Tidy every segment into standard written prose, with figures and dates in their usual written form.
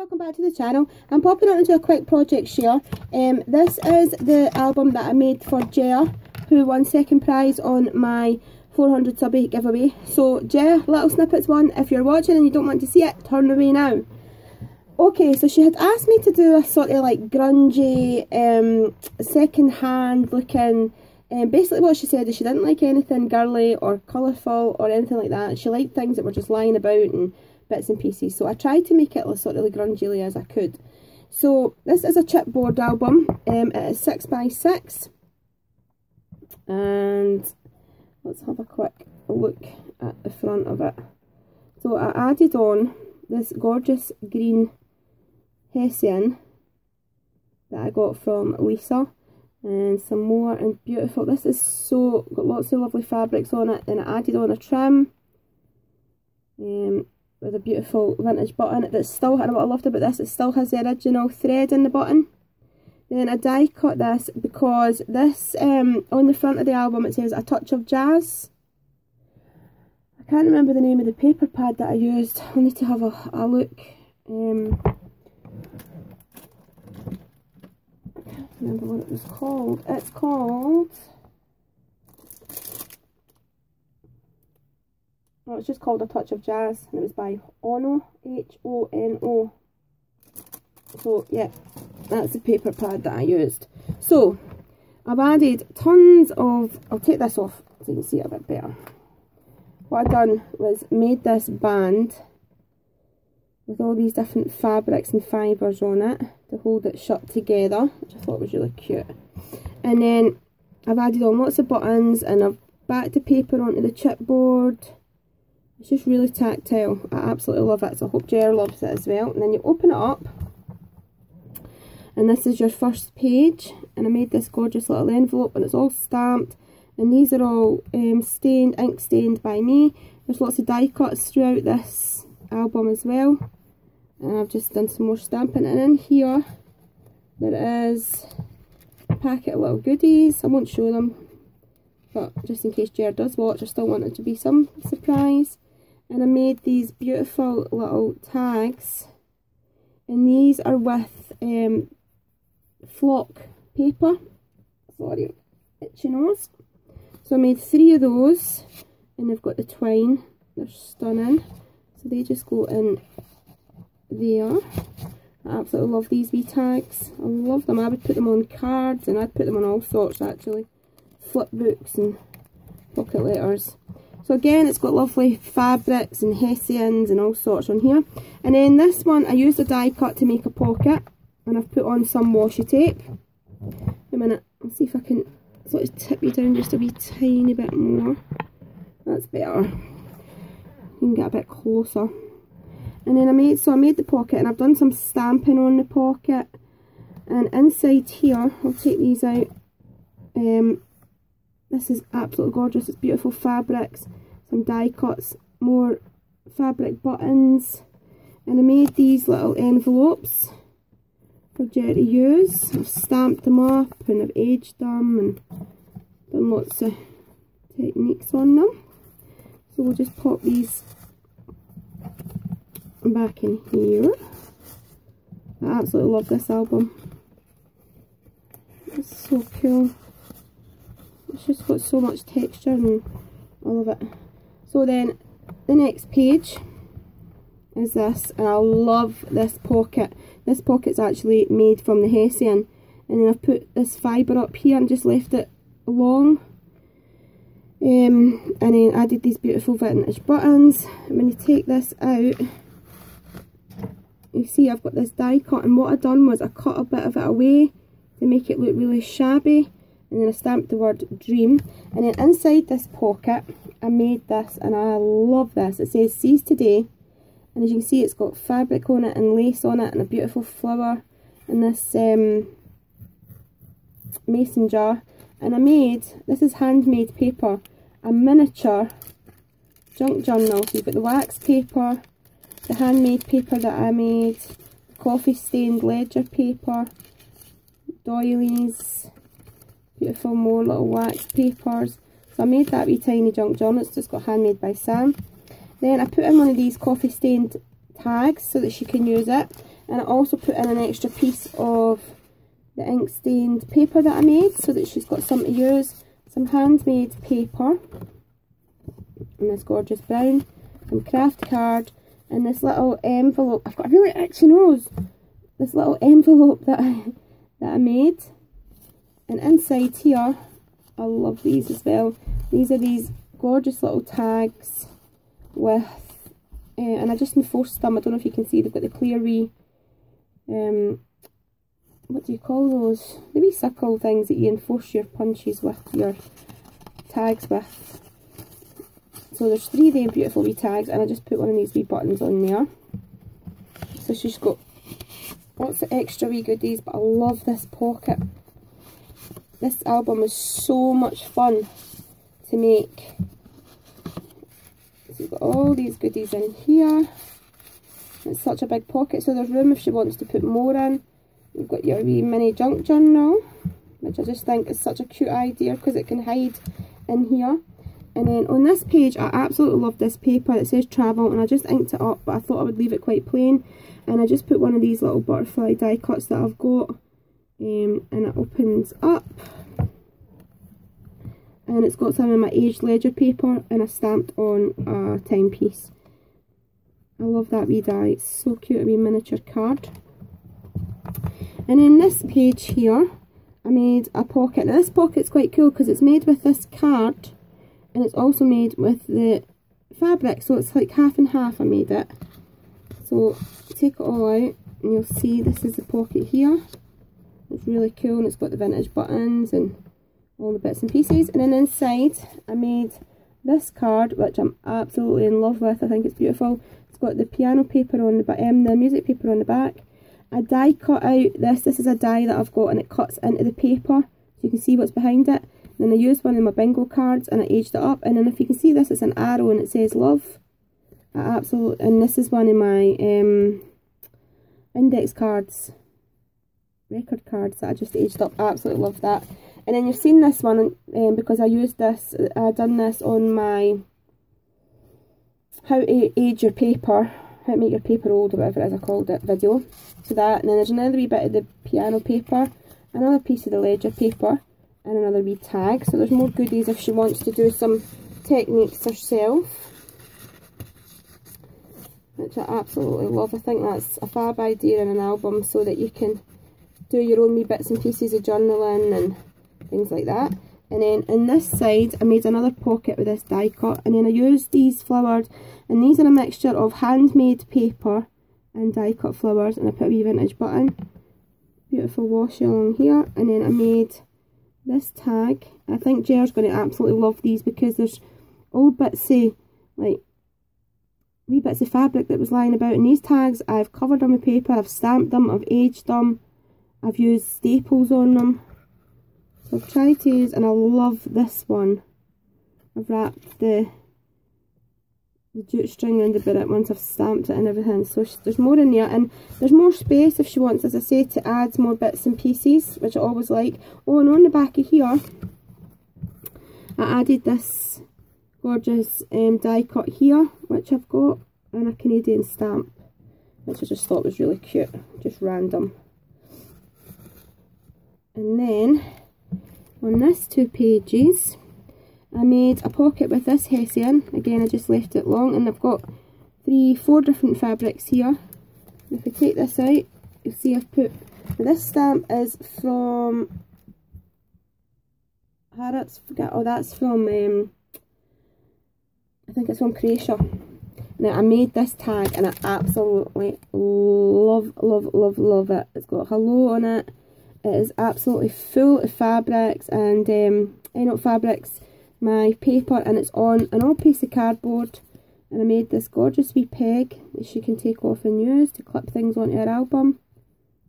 welcome back to the channel. I'm popping out into a quick project share. This is the album that I made for Jer, who won second prize on my 400 subby giveaway. So Jer, little snippets one, if you're watching and you don't want to see it, turn away now. Okay, so she had asked me to do a sort of like grungy, second hand looking, basically what she said is she didn't like anything girly or colourful or anything like that. She liked things that were just lying about and bits and pieces. So I tried to make it as sort of like grungy as I could. So this is a chipboard album. It is 6x6. And let's have a quick look at the front of it. So I added on this gorgeous green Hessian that I got from Lisa, and some more and beautiful. This is so got lots of lovely fabrics on it. And I added on a trim with a beautiful vintage button that still, and what I loved about this, it still has the original thread in the button. Then I die cut this because this on the front of the album it says a touch of jazz. I can't remember the name of the paper pad that I used. I need to have a look. I can't remember what it was called. It's called, oh, it's just called A Touch of Jazz, and it was by Ono, H-O-N-O. So yeah, that's the paper pad that I used. So I've added tons of, I'll take this off so you can see it a bit better. What I've done was made this band with all these different fabrics and fibres on it to hold it shut together, which I thought was really cute. And then I've added on lots of buttons and I've backed the paper onto the chipboard. It's just really tactile. I absolutely love it, so I hope Jer loves it as well. And then you open it up, and this is your first page. And I made this gorgeous little envelope, and it's all stamped. And these are all stained, ink stained by me. There's lots of die cuts throughout this album as well. And I've just done some more stamping. And in here, there is a packet of little goodies. I won't show them, but just in case Jer does watch, I still want it to be some surprise. And I made these beautiful little tags, and these are with flock paper. Sorry, itchy nose. So I made 3 of those, and they've got the twine. They're stunning. So they just go in there. I absolutely love these wee tags. I love them. I would put them on cards, and I'd put them on all sorts actually. Flip books and pocket letters. So again, it's got lovely fabrics and hessians and all sorts on here. And then this one, I used a die cut to make a pocket, and I've put on some washi tape. Wait a minute, I'll see if I can sort of tip you down just a wee tiny bit more. That's better. You can get a bit closer. And then I made the pocket, and I've done some stamping on the pocket. And inside here, I'll take these out. This is absolutely gorgeous. It's beautiful fabrics, some die cuts, more fabric buttons, and I made these little envelopes for Jer to use. I've stamped them up and I've aged them and done lots of techniques on them. So we'll just pop these back in here. I absolutely love this album. It's so cool. It's just got so much texture and I love it. So then the next page is this, and I love this pocket. This pocket's actually made from the Hessian, and then I've put this fibre up here and just left it long. And then added these beautiful vintage buttons. And when you take this out, you see I've got this die cut, and what I've done was I cut a bit of it away to make it look really shabby. And then I stamped the word dream. And then inside this pocket, I made this, and I love this. It says seize today. And as you can see, it's got fabric on it and lace on it and a beautiful flower and this mason jar. And I made, this is handmade paper, a miniature junk journal. So you've got the wax paper, the handmade paper that I made, coffee stained ledger paper, doilies, beautiful more little wax papers. So I made that wee tiny junk journal. It's just got handmade by Sam. Then I put in one of these coffee stained tags so that she can use it. And I also put in an extra piece of the ink stained paper that I made, so that she's got some to use. Some handmade paper in this gorgeous brown, some craft card, and this little envelope. I've got a really itchy nose. This little envelope that I made, and inside here, I love these as well. These are these gorgeous little tags with, and I just enforced them. I don't know if you can see, they've got the clear wee, what do you call those? The wee circle things that you enforce your punches with, your tags with. So there's 3 of them beautiful wee tags, and I just put one of these wee buttons on there. So she's got lots of extra wee goodies, but I love this pocket. This album was so much fun to make. So you've got all these goodies in here. It's such a big pocket, so there's room if she wants to put more in. You've got your wee mini junk journal, which I just think is such a cute idea because it can hide in here. And then on this page, I absolutely love this paper. It says travel, and I just inked it up, but I thought I would leave it quite plain. And I just put one of these little butterfly die cuts that I've got, and it opens up. And it's got some of my aged ledger paper, and I stamped on a timepiece. I love that wee die. It's so cute, a wee miniature card. And in this page here, I made a pocket. Now this pocket's quite cool because it's made with this card, and it's also made with the fabric, so it's like half and half I made it. So take it all out and you'll see this is the pocket here. It's really cool, and it's got the vintage buttons and all the bits and pieces. And then inside I made this card, which I'm absolutely in love with. I think it's beautiful. It's got the piano paper on the back, the music paper on the back. I die cut out this. This is a die that I've got, and it cuts into the paper so you can see what's behind it. And then I used one of my bingo cards and I aged it up. And then if you can see this, it's an arrow and it says love. And this is one of my index cards, record cards that I just aged up. I absolutely love that. And then you've seen this one because I used this, I done this on my how to age your paper, how to make your paper old, or whatever it is I called it, video. So that, and then there's another wee bit of the piano paper, another piece of the ledger paper, and another wee tag. So there's more goodies if she wants to do some techniques herself, which I absolutely love. I think that's a fab idea in an album, so that you can do your own wee bits and pieces of journaling and things like that. And then in this side I made another pocket with this die cut, and then I used these flowers, and these are a mixture of handmade paper and die cut flowers, and I put a wee vintage button, beautiful washi along here. And then I made this tag. I think Jer's going to absolutely love these because there's old bits of, like, wee bits of fabric that was lying about, and these tags I've covered on my paper, I've stamped them, I've aged them, I've used staples on them. So I've tried to use, and I love this one. I've wrapped the jute string around the bit once I've stamped it and everything. So there's more in there, and there's more space if she wants, as I say, to add more bits and pieces, which I always like. Oh, and on the back of here I added this gorgeous die cut here, which I've got, and a Canadian stamp, which I just thought was really cute, just random. And then on this 2 pages I made a pocket with this hessian. Again, I just left it long, and I've got 4 different fabrics here. If we take this out, you'll see I've put, this stamp is from Harrods, that's from I think it's from Croatia. Now I made this tag and I absolutely love it. It's got hello on it. It is absolutely full of fabrics and fabrics, my paper, and it's on an old piece of cardboard. And I made this gorgeous wee peg that she can take off and use to clip things onto her album.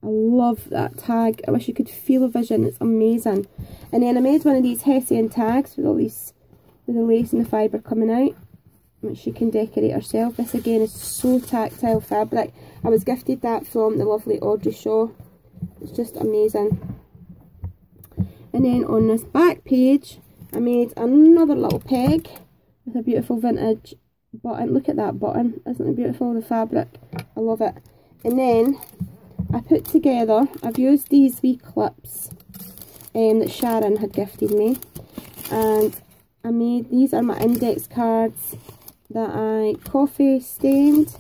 I love that tag. I wish you could feel a vision. It's amazing. And then I made one of these hessian tags with all these, with the lace and the fibre coming out, which she can decorate herself. This again is so tactile fabric. I was gifted that from the lovely Audrey Shaw. It's just amazing. And then on this back page I made another little peg with a beautiful vintage button. Look at that button, isn't it beautiful? The fabric, I love it. And then I put together, I've used these wee clips that Sharon had gifted me, and I made, these are my index cards that I coffee stained, so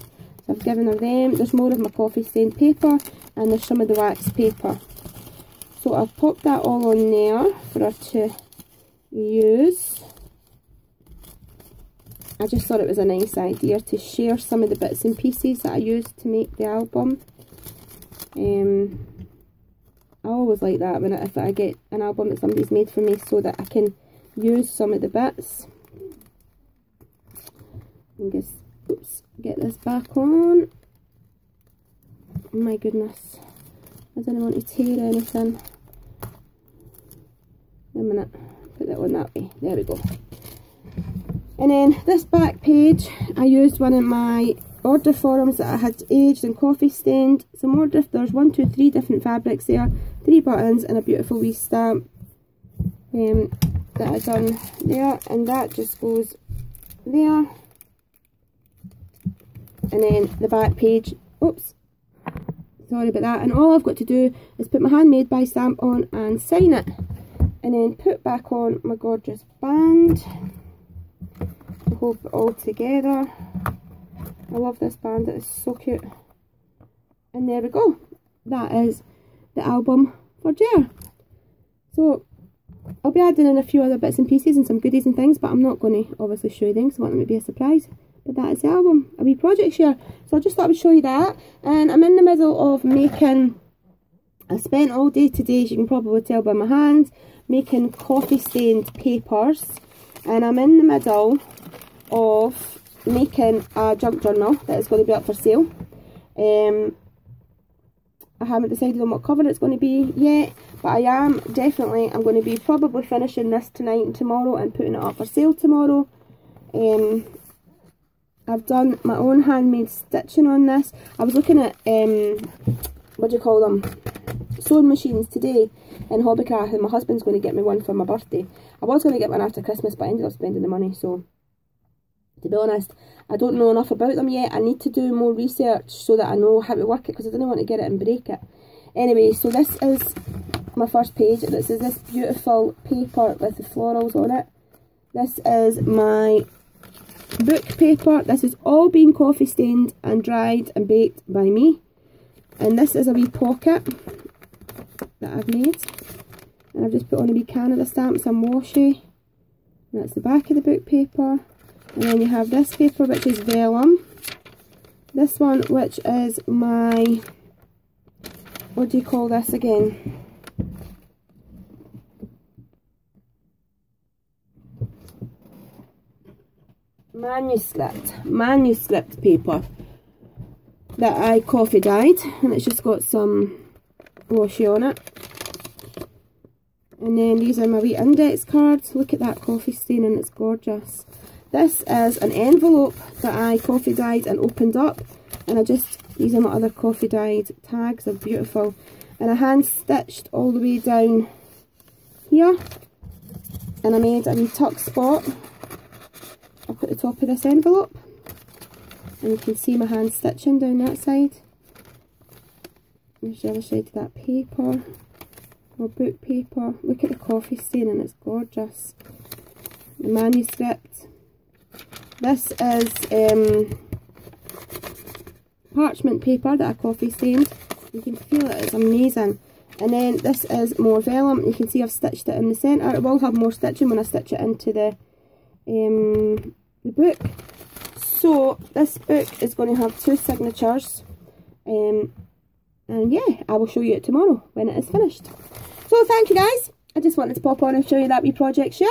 I've given her them. There's more of my coffee stained paper, and there's some of the wax paper. So I've popped that all on there for her to use. I just thought it was a nice idea to share some of the bits and pieces that I used to make the album. I always like that when if I get an album that somebody's made for me, so that I can use some of the bits. And just, oops, get this back on. Oh my goodness, I don't want to tear anything. A minute, put that one that way, there we go. And then this back page, I used one of my order forms that I had aged and coffee stained. Some more, there's 1, 2, 3 different fabrics there, 3 buttons and a beautiful wee stamp that I done there, and that just goes there. And then the back page, oops, sorry about that, and all I've got to do is put my handmade by stamp on and sign it, and then put back on my gorgeous band to hold it all together. I love this band, it is so cute. And there we go, that is the album for Jer. So I'll be adding in a few other bits and pieces and some goodies and things, but I'm not going to obviously show you them because I want them to be a surprise. But that is the album, a wee project share. So I just thought I would show you that. And I'm in the middle of making, I spent all day today, as you can probably tell by my hands, making coffee stained papers. And I'm in the middle of making a junk journal that is going to be up for sale. I haven't decided on what cover it's going to be yet, but I am definitely, I'm going to be probably finishing this tonight and tomorrow and putting it up for sale tomorrow. I've done my own handmade stitching on this. I was looking at, what do you call them, sewing machines today in Hobbycraft, and my husband's going to get me one for my birthday. I was going to get one after Christmas, but I ended up spending the money, so to be honest, I don't know enough about them yet. I need to do more research so that I know how to work it, because I don't want to get it and break it. Anyway, so this is my first page. This is this beautiful paper with the florals on it. This is my book paper. This is all been coffee stained and dried and baked by me. And this is a wee pocket that I've made. And I've just put on a wee Canada stamp, some washi. And that's the back of the book paper. And then you have this paper, which is vellum. This one, which is my, what do you call this again? Manuscript paper that I coffee dyed, and it's just got some washi on it. And then these are my wee index cards. Look at that coffee stain, and it's gorgeous. This is an envelope that I coffee dyed and opened up, and these are my other coffee dyed tags. They're beautiful, and I hand stitched all the way down here, and I made a wee tuck spot up at the top of this envelope, and you can see my hand stitching down that side. There's the other side of that paper, or book paper. Look at the coffee stain, and it's gorgeous. The manuscript. This is parchment paper that I coffee stained. You can feel it, it's amazing. And then this is more vellum. You can see I've stitched it in the centre. It will have more stitching when I stitch it into the book. So this book is going to have 2 signatures. And yeah, I will show you it tomorrow when it is finished. So thank you guys. I just wanted to pop on and show you that wee project share.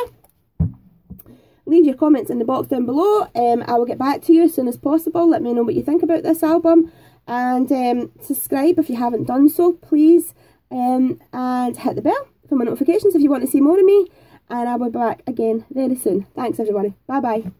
Leave your comments in the box down below. I will get back to you as soon as possible. Let me know what you think about this album. And subscribe if you haven't done so, please. And hit the bell for my notifications if you want to see more of me. And I will be back again very soon. Thanks everybody. Bye bye.